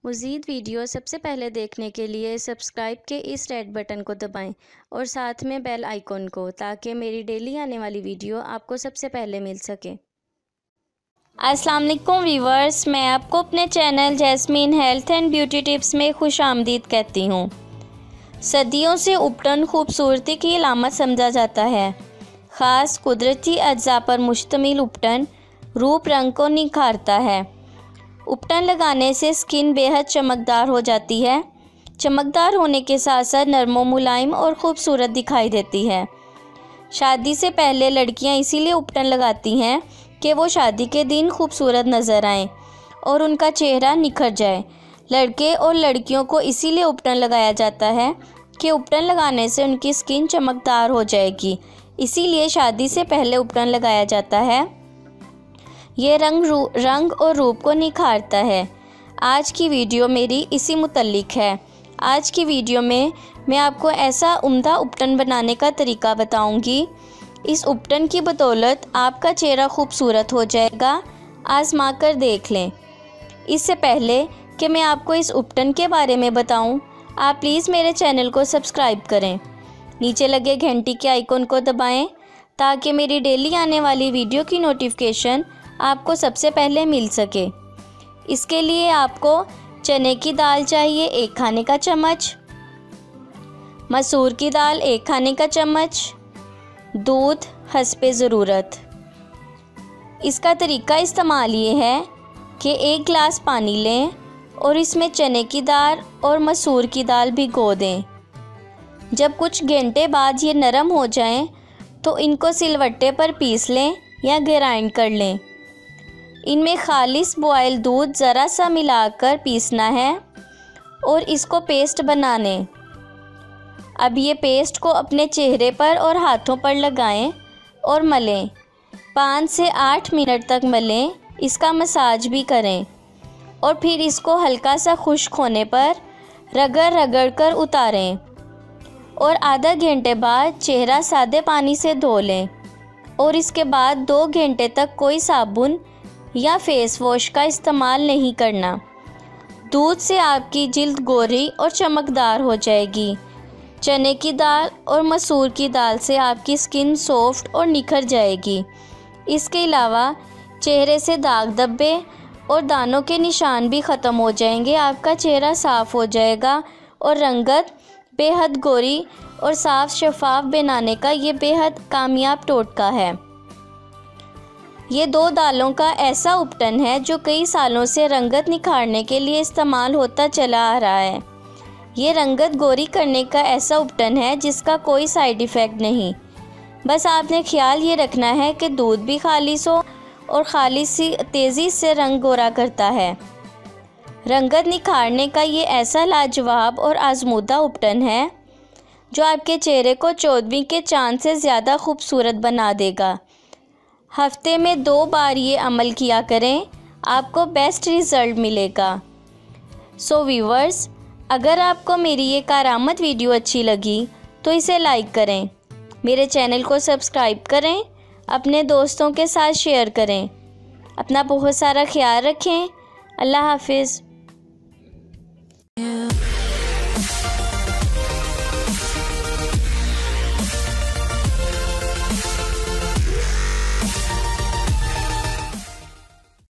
मज़ीद वीडियो सबसे पहले देखने के लिए सब्सक्राइब के इस रेड बटन को दबाएं और साथ में बेल आइकॉन को, ताकि मेरी डेली आने वाली वीडियो आपको सबसे पहले मिल सके। अस्सलाम वालेकुम व्यूवर्स, मैं आपको अपने channel jasmine health and beauty tips में खुश आमदीद कहती हूँ। सदियों से उपटन खूबसूरती की अलामत समझा जाता है। ख़ास कुदरती अज्जा पर मुश्तमिल उपटन रूप रंग को निखारता है। उपटन लगाने से स्किन बेहद चमकदार हो जाती है। चमकदार होने के साथ साथ नरम मुलायम और ख़ूबसूरत दिखाई देती है। शादी से पहले लड़कियां इसीलिए उपटन लगाती हैं कि वो शादी के दिन खूबसूरत नज़र आएं और उनका चेहरा निखर जाए। लड़के और लड़कियों को इसीलिए उपटन लगाया जाता है कि उपटन लगाने से उनकी स्किन चमकदार हो जाएगी। इसीलिए शादी से पहले उपटन लगाया जाता है। ये रंग और रूप को निखारता है। आज की वीडियो मेरी इसी मुतल्लिक है। आज की वीडियो में मैं आपको ऐसा उम्दा उपटन बनाने का तरीका बताऊंगी। इस उपटन की बदौलत आपका चेहरा खूबसूरत हो जाएगा। आजमा कर देख लें। इससे पहले कि मैं आपको इस उपटन के बारे में बताऊं, आप प्लीज़ मेरे चैनल को सब्सक्राइब करें। नीचे लगे घंटी के आइकन को दबाएं ताकि मेरी डेली आने वाली वीडियो की नोटिफिकेशन आपको सबसे पहले मिल सके। इसके लिए आपको चने की दाल चाहिए 1 खाने का चम्मच, मसूर की दाल 1 खाने का चम्मच, दूध हस्बे ज़रूरत। इसका तरीका इस्तेमाल ये है कि 1 गिलास पानी लें और इसमें चने की दाल और मसूर की दाल भिगो दें। जब कुछ घंटे बाद ये नरम हो जाएं, तो इनको सिलवट्टे पर पीस लें या ग्राइंड कर लें। इनमें खालिस बॉयल दूध ज़रा सा मिलाकर पीसना है और इसको पेस्ट बना लें। अब ये पेस्ट को अपने चेहरे पर और हाथों पर लगाएं और मलें। 5 से 8 मिनट तक मलें। इसका मसाज भी करें और फिर इसको हल्का सा खुश्क होने पर रगड़ कर उतारें और आधा घंटे बाद चेहरा सादे पानी से धो लें और इसके बाद 2 घंटे तक कोई साबुन या फेस वॉश का इस्तेमाल नहीं करना। दूध से आपकी जिल्द गोरी और चमकदार हो जाएगी। चने की दाल और मसूर की दाल से आपकी स्किन सॉफ्ट और निखर जाएगी। इसके अलावा चेहरे से दाग धब्बे और दानों के निशान भी ख़त्म हो जाएंगे। आपका चेहरा साफ़ हो जाएगा और रंगत बेहद गोरी और साफ शफाफ बनाने का ये बेहद कामयाब टोटका है। ये 2 दालों का ऐसा उपटन है जो कई सालों से रंगत निखारने के लिए इस्तेमाल होता चला आ रहा है। ये रंगत गोरी करने का ऐसा उपटन है जिसका कोई साइड इफ़ेक्ट नहीं। बस आपने ख्याल ये रखना है कि दूध भी खालिस हो और खालिस तेज़ी से रंग गोरा करता है। रंगत निखारने का ये ऐसा लाजवाब और आजमूदा उपटन है जो आपके चेहरे को 14वीं के चांद से ज़्यादा खूबसूरत बना देगा। हफ्ते में 2 बार ये अमल किया करें, आपको बेस्ट रिज़ल्ट मिलेगा। सो व्यूवर्स, अगर आपको मेरी ये कारामद वीडियो अच्छी लगी तो इसे लाइक करें, मेरे चैनल को सब्सक्राइब करें, अपने दोस्तों के साथ शेयर करें। अपना बहुत सारा ख्याल रखें। अल्लाह हाफिज़।